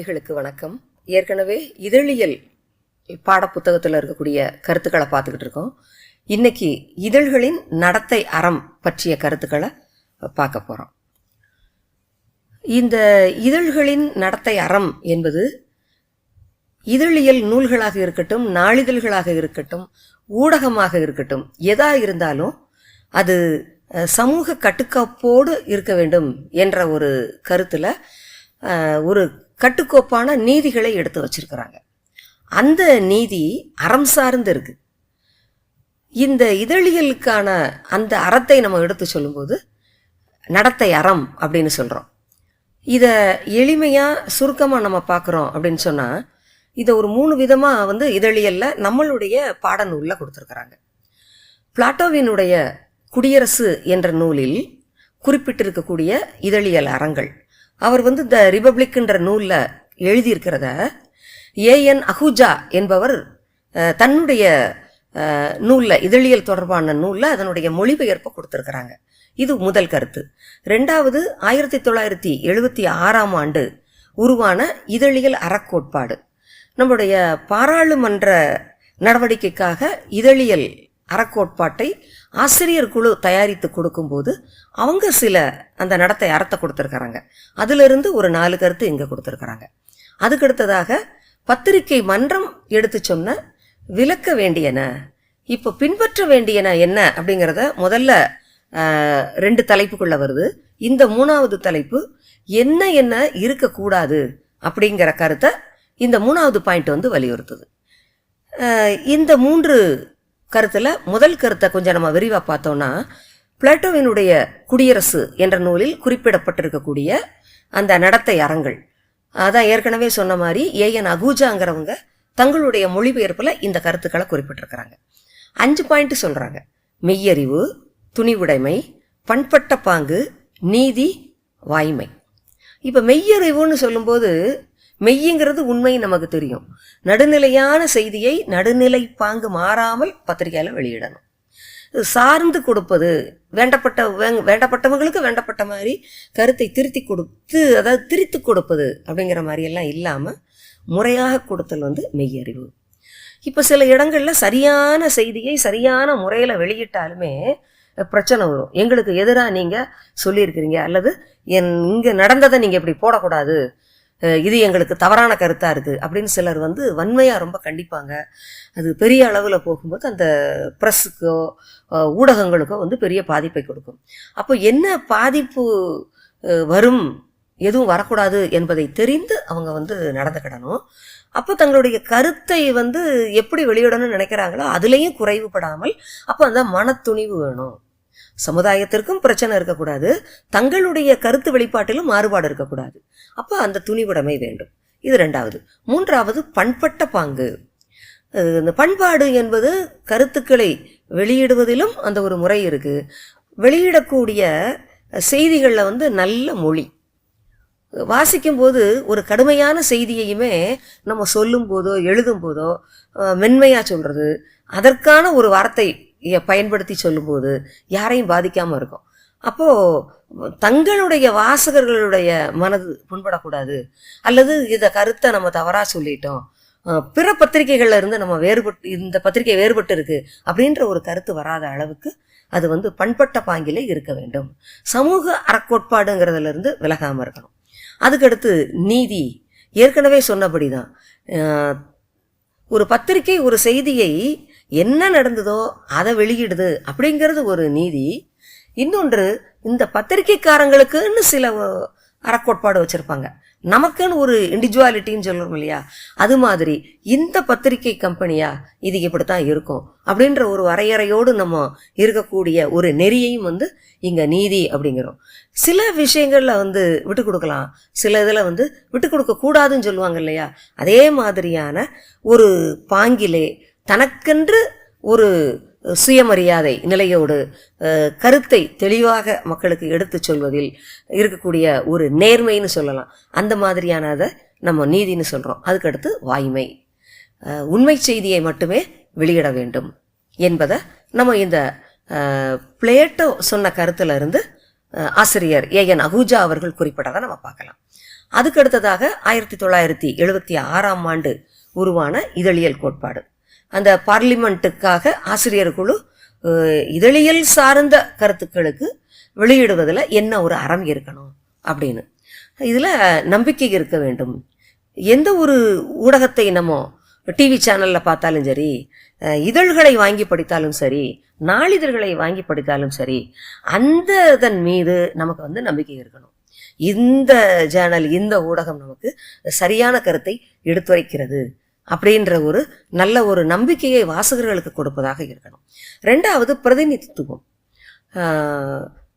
மாணவிகளுக்கு வணக்கம். ஏற்கனவே இதழியல் பாடப்புத்தகத்தில் இருக்கக்கூடிய கருத்துக்களை பார்த்துக்கிட்டு இருக்கோம். இன்னைக்கு இதழ்களின் நடத்தை அறம் பற்றிய கருத்துக்களை பார்க்க போகிறோம். இந்த இதழ்களின் நடத்தை அறம் என்பது இதழியல் நூல்களாக இருக்கட்டும், நாளிதழ்களாக இருக்கட்டும், ஊடகமாக இருக்கட்டும், எதா இருந்தாலும் அது சமூக கட்டுக்கோப்போடு இருக்க வேண்டும் என்ற ஒரு கருத்தில் ஒரு கட்டுக்கோப்பான நீதிகளை எடுத்து வச்சிருக்கிறாங்க. அந்த நீதி அறம் சார்ந்து இருக்கு. இந்த இதழியலுக்கான அந்த அறத்தை நம்ம எடுத்து சொல்லும்போது நடத்தை அறம் அப்படின்னு சொல்கிறோம். இதை எளிமையாக சுருக்கமாக நம்ம பார்க்குறோம் அப்படின்னு சொன்னால், இதை ஒரு 3 விதமாக இதழியலில் நம்மளுடைய பாடநூலில் கொடுத்துருக்குறாங்க. பிளாட்டோவினுடைய குடியரசு என்ற நூலில் குறிப்பிட்டிருக்கக்கூடிய இதழியல் அறங்கள், அவர் த ரிபப்ளிக்ன்ற நூலில் எழுதியிருக்கிறத ஏஎன் அஹூஜா என்பவர் தன்னுடைய நூலில், இதழியல் தொடர்பான நூலில் அதனுடைய மொழிபெயர்ப்பை கொடுத்துருக்குறாங்க. இது முதல் கருத்து. 2வது 1976ஆம் ஆண்டு உருவான இதழியல் அறக்கோட்பாடு. நம்முடைய பாராளுமன்ற நடவடிக்கைக்காக இதழியல் அறக்கோட்பாட்டை ஆசிரியர் குழு தயாரித்து கொடுக்கும்போது அவங்க சில அந்த நடத்தை அறத்தை கொடுத்துருக்குறாங்க. அதிலிருந்து ஒரு 4 கருத்து இங்கே கொடுத்துருக்குறாங்க. அதுக்கடுத்ததாக பத்திரிகை மன்றம் எடுத்து சொன்ன விளக்க வேண்டியன, இப்போ பின்பற்ற வேண்டியன என்ன அப்படிங்கிறத முதல்ல 2 தலைப்புக்குள்ள வருது. இந்த 3வது தலைப்பு என்ன என்ன இருக்கக்கூடாது அப்படிங்கிற கருத்தை இந்த 3வது பாயிண்ட் வலியுறுத்துது. இந்த 3 கருத்தில் முதல் கருத்தை கொஞ்சம் நம்ம விரிவாக பார்த்தோம்னா, பிளாட்டோவினுடைய குடியரசு என்ற நூலில் குறிப்பிடப்பட்டிருக்கக்கூடிய அந்த நடத்தை அறங்கள், அதான் ஏற்கனவே சொன்ன மாதிரி ஏஎன் அகூஜாங்கிறவங்க தங்களுடைய மொழிபெயர்ப்பில் இந்த கருத்துக்களை குறிப்பிட்டிருக்கிறாங்க. 5 பாயிண்ட் சொல்கிறாங்க. மெய்யறிவு, துணிவுடைமை, பண்பட்ட பாங்கு, நீதி, வாய்மை. இப்போ மெய்யறிவுன்னு சொல்லும்போது, மெய்யுங்கிறது உண்மை நமக்கு தெரியும். நடுநிலையான செய்தியை நடுநிலை பாங்கு மாறாமல் பத்திரிகையில் வெளியிடணும். சார்ந்து கொடுப்பது, வேண்டப்பட்டவங்களுக்கு வேண்டப்பட்ட மாதிரி கருத்தை திருத்தி கொடுத்து, அதாவது திரித்து கொடுப்பது அப்படிங்கிற மாதிரியெல்லாம் இல்லாமல் முறையாக கொடுத்தல் மெய்யறிவு. இப்போ சில இடங்களில் சரியான செய்தியை சரியான முறையில் வெளியிட்டாலுமே பிரச்சனை வரும். எங்களுக்கு எதிராக நீங்கள் சொல்லியிருக்கிறீங்க, அல்லது இங்கே நடந்ததை நீங்கள் இப்படி போடக்கூடாது, இது எங்களுக்கு தவறான கருத்தாக இருக்குது அப்படின்னு சிலர் வன்மையாக ரொம்ப கண்டிப்பாங்க. அது பெரிய அளவில் போகும்போது அந்த ப்ரெஸ்ஸுக்கோ ஊடகங்களுக்கோ பெரிய பாதிப்பை கொடுக்கும். அப்போ என்ன பாதிப்பு வரும், எதுவும் வரக்கூடாது என்பதை தெரிந்து அவங்க நடந்துக்கிடணும். அப்போ தங்களுடைய கருத்தை எப்படி வெளியிடணும்னு நினைக்கிறாங்களோ அதுலேயும் குறைவுபடாமல், அப்போ அந்த மனத்துணிவு வேணும். சமுதாயத்திற்கும் பிரச்சனை இருக்கக்கூடாது, தங்களுடைய கருத்து வெளிப்பாட்டிலும் மாறுபாடு இருக்கக்கூடாது. அப்போ அந்த துணிவுடைமை வேண்டும். இது 2வது. 3வது பண்பட்ட பாங்கு. இந்த பண்பாடு என்பது கருத்துக்களை வெளியிடுவதிலும் அந்த ஒரு முறை இருக்குது. வெளியிடக்கூடிய செய்திகளில் நல்ல மொழி, வாசிக்கும்போது ஒரு கடுமையான செய்தியையுமே நம்ம சொல்லும் போதோ எழுதும் போதோ மென்மையாக சொல்கிறது, அதற்கான ஒரு வார்த்தை பயன்படுத்தி சொல்லும்போது யாரையும் பாதிக்காமல் இருக்கும். அப்போது தங்களுடைய வாசகர்களுடைய மனது புண்படக்கூடாது, அல்லது இதை கருத்தை நம்ம தவறாக சொல்லிட்டோம், பிற பத்திரிகைகளில் இருந்து நம்ம வேறுபட்டு, இந்த பத்திரிகை வேறுபட்டு இருக்கு அப்படின்ற ஒரு கருத்து வராத அளவுக்கு அது பண்பட்ட பாங்கிலே இருக்க வேண்டும். சமூக அறக்கோட்பாடுங்கிறதுலேருந்து விலகாமல் இருக்கணும். அதுக்கடுத்து நீதி. ஏற்கனவே சொன்னபடி தான் ஒரு பத்திரிகை ஒரு செய்தியை என்ன நடந்ததோ அதை வெளியிடுது அப்படிங்கிறது ஒரு நீதி. இன்னொன்று, இந்த பத்திரிகைக்காரங்களுக்குன்னு சில அறக்கோட்பாடு வச்சுருப்பாங்க, நமக்குன்னு ஒரு இண்டிவிஜுவாலிட்டின்னு சொல்லுவோம் இல்லையா, அது மாதிரி இந்த பத்திரிகை கம்பெனியா இது இப்படித்தான் இருக்கும் அப்படின்ற ஒரு வரையறையோடு நம்ம இருக்கக்கூடிய ஒரு நெறியையும் இங்கே நீதி அப்படிங்கிறோம். சில விஷயங்களில் விட்டு கொடுக்கலாம், சில இதில் விட்டு கொடுக்கக்கூடாதுன்னு சொல்லுவாங்க இல்லையா, அதே மாதிரியான ஒரு பாங்கிலே தனக்கென்று ஒரு சுயமரியாதை நிலையோடு கருத்தை தெளிவாக மக்களுக்கு எடுத்து சொல்வதில் இருக்கக்கூடிய ஒரு நேர்மைன்னு சொல்லலாம். அந்த மாதிரியானதை நம்ம நீதின்னு சொல்கிறோம். அதுக்கடுத்து வாய்மை. உண்மை செய்தியை மட்டுமே வெளியிட வேண்டும் என்பதை நம்ம இந்த பிளேட்டோ சொன்ன கருத்துல இருந்து ஆசிரியர் ஏஎன் அகூஜா அவர்கள் குறிப்பிட்டதை நம்ம பார்க்கலாம். அதுக்கடுத்ததாக 1976 உருவான இதழியல் கோட்பாடு. அந்த பார்லிமெண்ட்டுக்காக ஆசிரியர் குழு இதழியல் சார்ந்த கருத்துக்களுக்கு வெளியிடுவதில் என்ன ஒரு அறம் இருக்கணும் அப்படின்னு. இதில் நம்பிக்கை இருக்க வேண்டும். எந்த ஒரு ஊடகத்தை நம்ம டிவி சேனலில் பார்த்தாலும் சரி, இதழ்களை வாங்கி படித்தாலும் சரி, நாளிதழ்களை வாங்கி படித்தாலும் சரி, அந்த இதன் மீது நமக்கு நம்பிக்கை இருக்கணும். இந்த சேனல், இந்த ஊடகம் நமக்கு சரியான கருத்தை எடுத்துரைக்கிறது அப்படின்ற ஒரு நல்ல ஒரு நம்பிக்கையை வாசகர்களுக்கு கொடுப்பதாக இருக்கணும். ரெண்டாவது பிரதிநிதித்துவம்.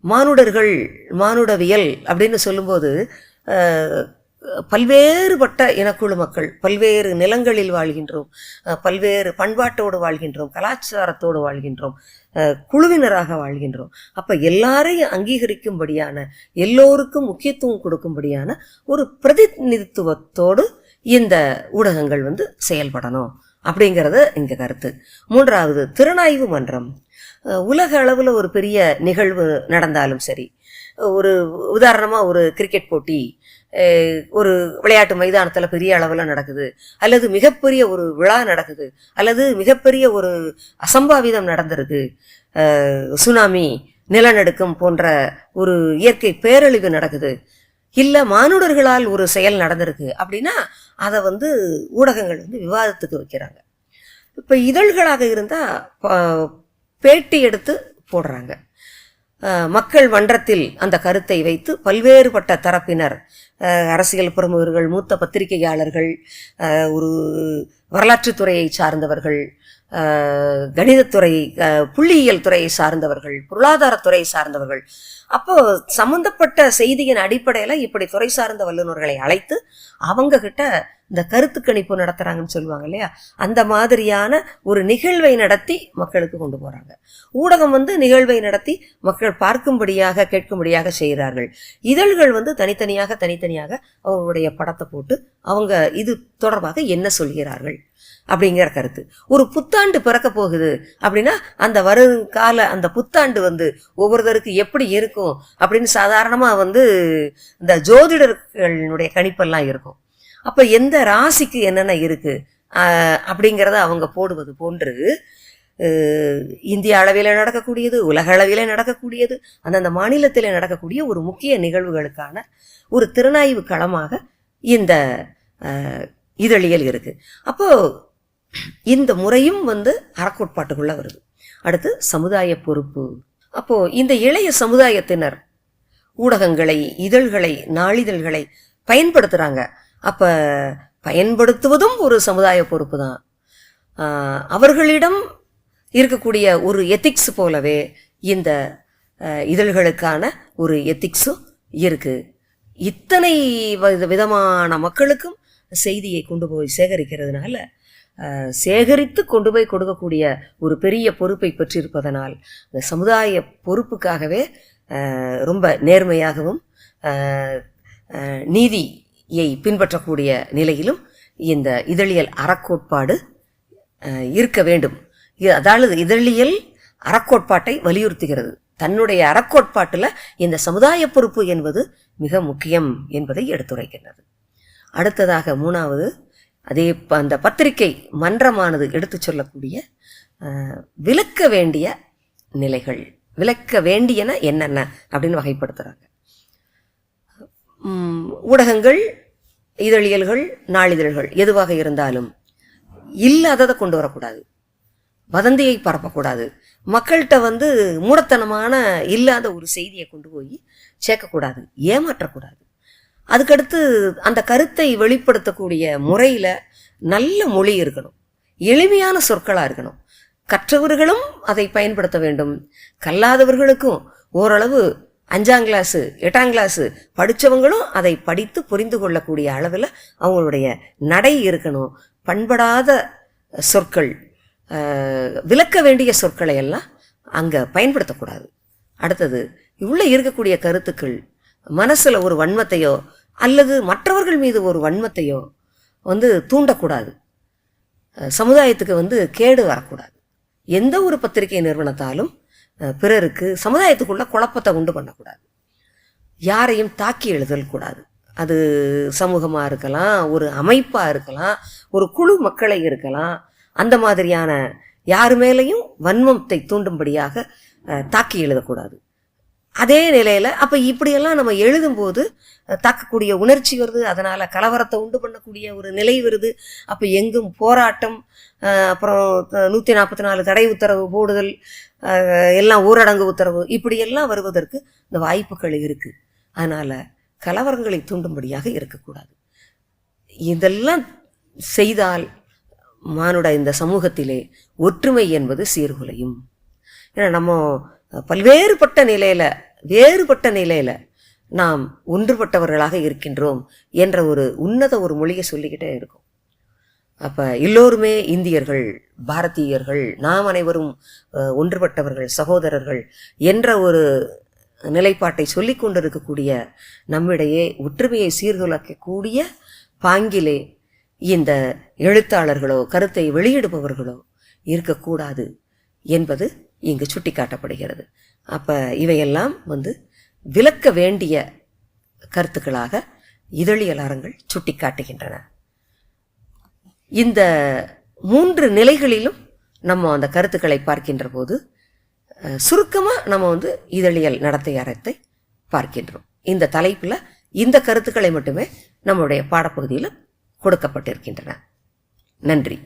மானுடர்கள், மானுடவியல் அப்படின்னு சொல்லும்போது பல்வேறுபட்ட இனக்குழு மக்கள், பல்வேறு நிலங்களில் வாழ்கின்றோம், பல்வேறு பண்பாட்டோடு வாழ்கின்றோம், கலாச்சாரத்தோடு வாழ்கின்றோம், குழுவினராக வாழ்கின்றோம். அப்போ எல்லாரையும் அங்கீகரிக்கும்படியான, எல்லோருக்கும் முக்கியத்துவம் கொடுக்கும்படியான ஒரு பிரதிநிதித்துவத்தோடு இந்த ஊடகங்கள் செயல்படணும் அப்படிங்கிறது இங்கே கருத்து. மூன்றாவது திறனாய்வு மன்றம். உலக அளவில் ஒரு பெரிய நிகழ்வு நடந்தாலும் சரி, ஒரு உதாரணமாக ஒரு கிரிக்கெட் போட்டி ஒரு விளையாட்டு மைதானத்தில் பெரிய அளவில் நடக்குது, அல்லது மிகப்பெரிய ஒரு விழா நடக்குது, அல்லது மிகப்பெரிய ஒரு அசம்பாவிதம் நடந்திருக்கு, சுனாமி, நிலநடுக்கம் போன்ற ஒரு இயற்கை பேரழிவு நடக்குது, இல்லை மானுடர்களால் ஒரு செயல் நடந்திருக்கு அப்படின்னா அதை ஊடகங்கள் விவாதத்துக்கு வைக்கிறாங்க. இப்போ இதழ்களாக இருந்தால் பேட்டி எடுத்து போடுறாங்க. மக்கள் மன்றத்தில் அந்த கருத்தை வைத்து பல்வேறுபட்ட தரப்பினர், அரசியல் பிரமுகர்கள், மூத்த பத்திரிகையாளர்கள், ஒரு வரலாற்றுத்துறையை சார்ந்தவர்கள், கணிதத்துறை, புள்ளியியல் துறையை சார்ந்தவர்கள், பொருளாதாரத்துறையை சார்ந்தவர்கள், அப்போ சம்பந்தப்பட்ட செய்தியின் அடிப்படையில் இப்படி துறை சார்ந்த வல்லுநர்களை அழைத்து அவங்க கிட்ட இந்த கருத்து கணிப்பு நடத்துறாங்கன்னு சொல்லுவாங்க இல்லையா, அந்த மாதிரியான ஒரு நிகழ்வை நடத்தி மக்களுக்கு கொண்டு போறாங்க. ஊடகம் நிகழ்வை நடத்தி மக்கள் பார்க்கும்படியாக, கேட்கும்படியாக செய்கிறார்கள். இதழ்கள் தனித்தனியாக அவங்களுடைய படத்தை போட்டு அவங்க இது தொடர்பாக என்ன சொல்கிறார்கள் அப்படிங்கிற கருத்து. ஒரு புத்தாண்டு பிறக்க போகுது அப்படின்னா அந்த வருங்கால அந்த புத்தாண்டு ஒவ்வொருத்தருக்கு எப்படி இருக்கும் அப்படின்னு சாதாரணமாக இந்த ஜோதிடர்களுடைய கணிப்பெல்லாம் இருக்கும். அப்போ எந்த ராசிக்கு என்னென்ன இருக்குது அப்படிங்கிறத அவங்க போடுவது போன்று இந்திய அளவில் நடக்கக்கூடியது, உலக அளவில் நடக்கக்கூடியது, அந்தந்த மாநிலத்தில் நடக்கக்கூடிய ஒரு முக்கிய நிகழ்வுகளுக்கான ஒரு திறனாய்வு களமாக இந்த இதழியல் இருக்குது. அப்போது இந்த முறையும் அறக்கோட்பாட்டுக்குள்ளே வருது. அடுத்து சமுதாய பொறுப்பு. அப்போது இந்த இளைய சமுதாயத்தினர் ஊடகங்களை, இதழ்களை, நாளிதழ்களை பயன்படுத்துகிறாங்க. அப்போ பயன்படுத்துவதும் ஒரு சமுதாய பொறுப்பு தான். அவர்களிடம் இருக்கக்கூடிய ஒரு எத்திக்ஸ் போலவே இந்த இதழ்களுக்கான ஒரு எத்திக்ஸும் இருக்குது. இத்தனை விதமான மக்களுக்கும் செய்தியை கொண்டு போய் சேகரிக்கிறதுனால, சேகரித்து கொண்டு போய் கொடுக்கக்கூடிய ஒரு பெரிய பொறுப்பை பெற்றிருப்பதனால் இந்த சமுதாய பொறுப்புக்காகவே ரொம்ப நேர்மையாகவும் நீதியை பின்பற்றக்கூடிய நிலையிலும் இந்த இதழியல் அறக்கோட்பாடு இருக்க வேண்டும். அதாவது இதழியல் அறக்கோட்பாட்டை வலியுறுத்துகிறது. தன்னுடைய அறக்கோட்பாட்டில் இந்த சமுதாய பொறுப்பு என்பது மிக முக்கியம் என்பதை எடுத்துரைக்கின்றது. அடுத்ததாக மூணாவது, அதே அந்த பத்திரிகை மன்றமானது எடுத்து சொல்லக்கூடிய விளக்க வேண்டிய நிலைகள், விளக்க வேண்டியன என்னென்ன அப்படின்னு வகைப்படுத்துகிறாங்க. ஊடகங்கள், இதழியல்கள், நாளிதழ்கள் எதுவாக இருந்தாலும் இல்லாததை கொண்டு வரக்கூடாது, வதந்தியை பரப்பக்கூடாது, மக்கள்கிட்ட மூடத்தனமான இல்லாத ஒரு செய்தியை கொண்டு போய் சேர்க்கக்கூடாது, ஏமாற்றக்கூடாது. அதுக்கடுத்து அந்த கருத்தை வெளிப்படுத்தக்கூடிய முறையில் நல்ல மொழி இருக்கணும், எளிமையான சொற்களாக இருக்கணும். கற்றவர்களும் அதை பயன்படுத்த வேண்டும், கல்லாதவர்களுக்கும் ஓரளவு 5ஆம் கிளாஸு 8ஆம் கிளாஸு படித்தவங்களும் அதை படித்து புரிந்து கொள்ளக்கூடிய அளவில் அவங்களுடைய நடை இருக்கணும். பண்படாத சொற்கள், விளக்க வேண்டிய சொற்களை எல்லாம் அங்கே பயன்படுத்தக்கூடாது. அடுத்தது, உள்ளே இருக்கக்கூடிய கருத்துக்கள் மனசில் ஒரு வன்மத்தையோ அல்லது மற்றவர்கள் மீது ஒரு வன்மத்தையோ தூண்டக்கூடாது. சமுதாயத்துக்கு கேடு வரக்கூடாது. எந்த ஒரு பத்திரிகை நிறுவனத்தாலும் பிறருக்கு, சமுதாயத்துக்குள்ள குழப்பத்தை உண்டு பண்ணக்கூடாது, யாரையும் தாக்கி எழுதல் கூடாது. அது சமூகமாக இருக்கலாம், ஒரு அமைப்பாக இருக்கலாம், ஒரு குழு மக்களை இருக்கலாம். அந்த மாதிரியான யார் மேலேயும் வன்மத்தை தூண்டும்படியாக தாக்கி எழுதக்கூடாது. அதே நிலையில் அப்போ இப்படியெல்லாம் நம்ம எழுதும்போது தாக்கக்கூடிய உணர்ச்சி வருது, அதனால் கலவரத்தை உண்டு பண்ணக்கூடிய ஒரு நிலை வருது. அப்போ எங்கும் போராட்டம், அப்புறம் 144 தடை உத்தரவு போடுதல், எல்லாம் ஊரடங்கு உத்தரவு, இப்படியெல்லாம் வருவதற்கு இந்த வாய்ப்புகள் இருக்குது. அதனால் கலவரங்களை தூண்டும்படியாக இருக்கக்கூடாது. இதெல்லாம் செய்தால் மானுட இந்த சமூகத்திலே ஒற்றுமை என்பது சீர்குலையும். ஏன்னா நம்ம வேறுபட்ட நிலையில் நாம் ஒன்றுபட்டவர்களாக இருக்கின்றோம் என்ற ஒரு மொழியை சொல்லிக்கிட்டே இருக்கும். அப்போ எல்லோருமே இந்தியர்கள், பாரதியர்கள், நாம் அனைவரும் ஒன்றுபட்டவர்கள், சகோதரர்கள் என்ற ஒரு நிலைப்பாட்டை சொல்லி கொண்டிருக்கக்கூடிய நம்மிடையே ஒற்றுமையை சீர்குலைக்கக்கூடிய பாங்கிலே இந்த எழுத்தாளர்களோ கருத்தை வெளியிடுபவர்களோ இருக்கக்கூடாது என்பது இங்கு சுட்டி காட்டப்படுகிறது. அப்போ இவையெல்லாம் விளக்க வேண்டிய கருத்துக்களாக இதழியலாளர்கள் சுட்டி காட்டுகின்றன. இந்த 3 நிலைகளிலும் நம்ம அந்த கருத்துக்களை பார்க்கின்ற போது சுருக்கமாக நம்ம இதழியல் நடத்தை அறத்தை பார்க்கின்றோம். இந்த தலைப்பில் இந்த கருத்துக்களை மட்டுமே நம்முடைய பாடப்பகுதியில் கொடுக்கப்பட்டிருக்கின்றன. நன்றி.